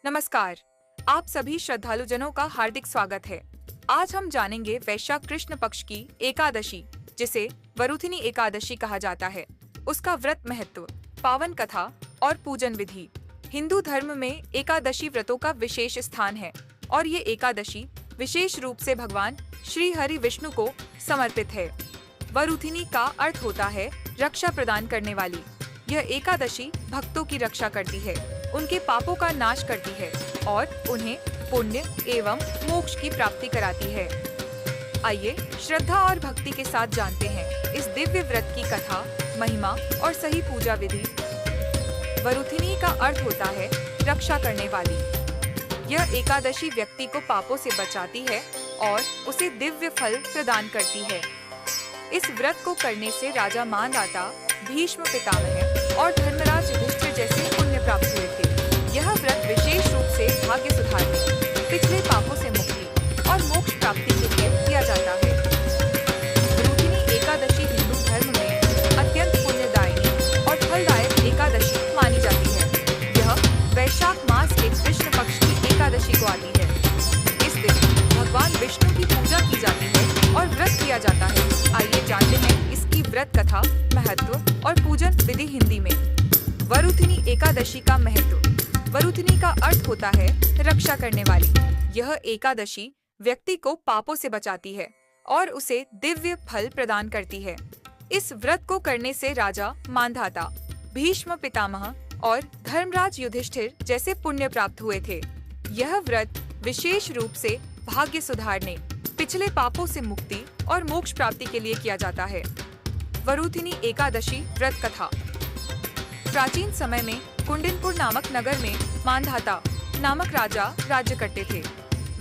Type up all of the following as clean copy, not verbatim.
नमस्कार। आप सभी श्रद्धालु जनों का हार्दिक स्वागत है। आज हम जानेंगे वैशाख कृष्ण पक्ष की एकादशी, जिसे वरुथिनी एकादशी कहा जाता है, उसका व्रत महत्व, पावन कथा और पूजन विधि। हिंदू धर्म में एकादशी व्रतों का विशेष स्थान है और ये एकादशी विशेष रूप से भगवान श्री हरि विष्णु को समर्पित है। वरुथिनी का अर्थ होता है रक्षा प्रदान करने वाली। यह एकादशी भक्तों की रक्षा करती है, उनके पापों का नाश करती है और उन्हें पुण्य एवं मोक्ष की प्राप्ति कराती है। आइए श्रद्धा और भक्ति के साथ जानते हैं इस दिव्य व्रत की कथा, महिमा और सही पूजा विधि। वरुथिनी का अर्थ होता है रक्षा करने वाली। यह एकादशी व्यक्ति को पापों से बचाती है और उसे दिव्य फल प्रदान करती है। इस व्रत को करने से राजा मांधाता, भीष्म पितामह और धर्मराज युधिष्ठिर जैसे पुण्य प्राप्त हुए थे। यह व्रत विशेष रूप से भाग्य सुधारने, पिछले पापों से मुक्ति और मोक्ष प्राप्ति के लिए किया जाता है। वरुथिनी एकादशी हिंदू धर्म में अत्यंत पुण्यदायिनी और फलदायक एकादशी मानी जाती है। यह वैशाख मास के कृष्ण पक्ष की एकादशी को आती है। इस दिन भगवान विष्णु की पूजा की जाती है और व्रत किया जाता है। आइए जानते हैं इसकी व्रत कथा, महत्व और पूजन विधि हिंदी में। वरुथिनी एकादशी का महत्व। वरुथिनी का अर्थ होता है रक्षा करने वाली। यह एकादशी व्यक्ति को पापों से बचाती है और उसे दिव्य फल प्रदान करती है। इस व्रत को करने से राजा मांधाता, भीष्म पितामह और धर्मराज युधिष्ठिर जैसे पुण्य प्राप्त हुए थे। यह व्रत विशेष रूप से भाग्य सुधारने, पिछले पापों से मुक्ति और मोक्ष प्राप्ति के लिए किया जाता है। वरुथिनी एकादशी व्रत कथा। प्राचीन समय में कुंडिनपुर नामक नगर में मांधाता नामक राजा राज्य करते थे।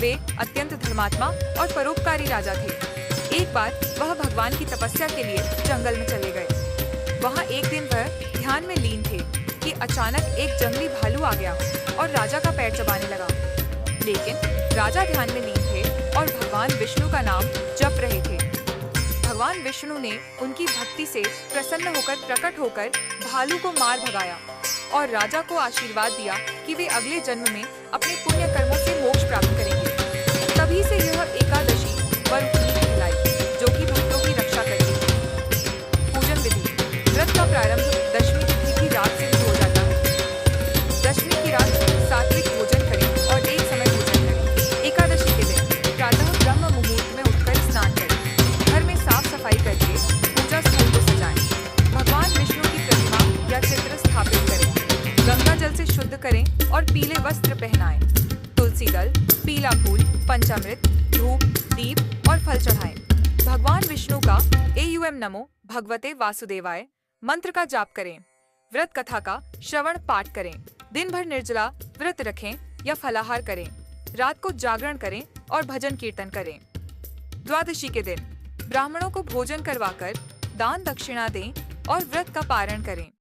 वे अत्यंत धर्मात्मा और परोपकारी राजा थे। एक बार वह भगवान की तपस्या के लिए जंगल में चले गए। वहां एक दिन वह ध्यान में लीन थे कि अचानक एक जंगली भालू आ गया और राजा का पैर चबाने लगा। लेकिन राजा ध्यान में लीन थे और भगवान विष्णु का नाम जप रहे थे। भगवान विष्णु ने उनकी भक्ति से प्रसन्न होकर प्रकट होकर भालू को मार भगाया और राजा को आशीर्वाद दिया कि वे अगले जन्म में अपने पुण्य कर्मों से मोक्ष प्राप्त करेंगे। तभी से यह एकादशी वरुथिनी कहलाई, जो कि भक्तों की रक्षा करती है। पूजन विधि। व्रत का प्रारंभ दशमी तिथि की रात से हो जाता है। दशमी की रात सात्विक भोजन करें और एक समय भोजन करें। एकादशी के दिन प्रातः ब्रह्म मुहूर्त में उठकर स्नान करें। घर में साफ सफाई करके पूजा स्थल को सजाएं। भगवान विष्णु की प्रतिमा या चित्र स्थापित करें। गंगा जल से शुद्ध करें और पीले वस्त्र पहनाएं। तुलसी दल, पीला फूल, पंचामृत, धूप, दीप और फल चढ़ाएं। भगवान विष्णु का एयूएम नमो भगवते वासुदेवाय मंत्र का जाप करें। व्रत कथा का श्रवण पाठ करें। दिन भर निर्जला व्रत रखें या फलाहार करें। रात को जागरण करें और भजन कीर्तन करें। द्वादशी के दिन ब्राह्मणों को भोजन करवाकर दान दक्षिणा दें और व्रत का पारण करें।